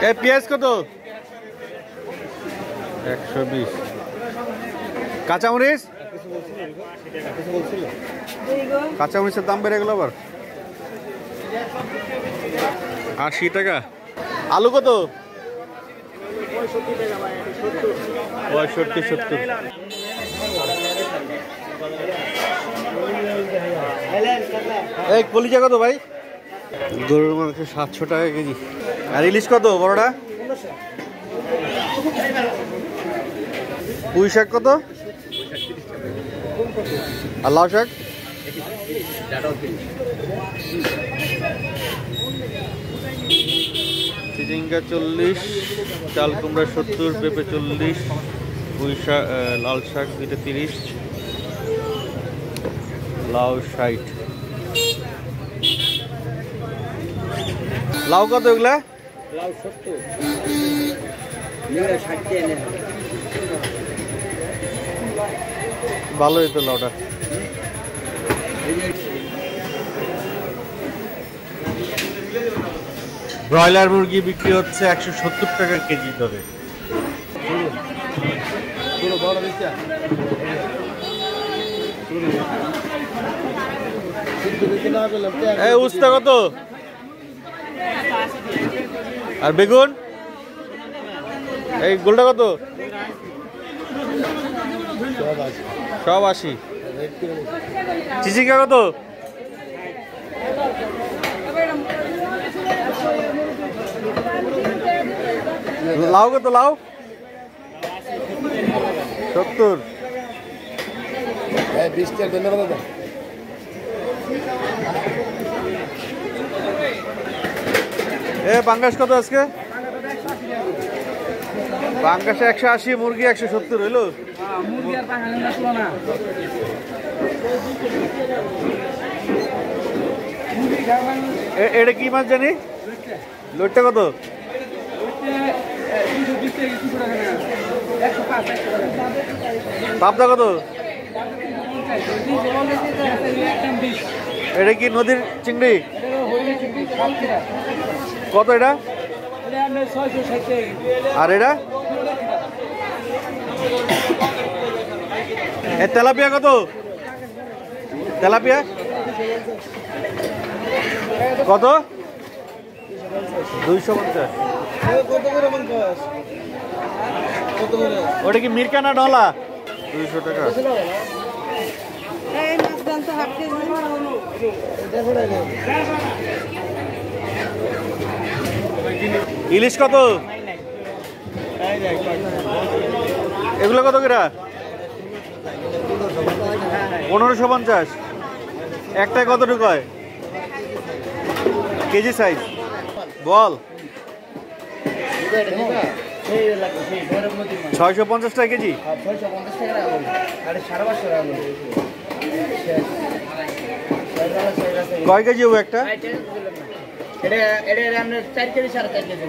এই পেঁয়াজ কত? 120। কাঁচামরিচ? কাঁচামরিচের দাম বেড়ে গেল আবার 80 টাকা। আলু কত? 65 70। এই কলিজা কত ভাই? গরুর মাংস 700 টাকা কেজি। আর ইলিশ কত বড়টা? পুঁই শাক কত? আর লাউ শাক? চিচিঙ্গা 40, চাল কুমড়া 70, পেঁপে 40, পুঁই শাক লাল শাক দুইটা 30, লাউ 60। লাউ কত এগুলা? লাউ 70, নিয়ে 60 এনে। ভালোই তো লাউটা। ব্রয়লার মুরগি বিক্রি হচ্ছে 170 টাকা কেজি দরে। এই উস্তা কত? আর বেগুন? এই গোলটা কত? সব 80। চিচিঙ্গা কত? লাউ কত? লাউ 70। এ পাঙ্গাস কত আজকে? পাঙ্গাসে 180, মুরগি 170 হইলো। এটা কি মাছ জানি? লোটটা কত? পাবদা কত? এটা কি নদীর চিংড়ি? কত এটা? আর এটা? তেলাপিয়া কত? তেলাপিয়া কত? 250। ওটা কি মিরকা না ডলা? 200 টাকা। ইলিশ কত? এগুলো কত করে? 1550। একটাই কতটুকু হয়? কেজি সাইজ বল। 650 টাকা কেজি। কয় কেজি হবে একটা? 4 কেজি 4.5 কেজি।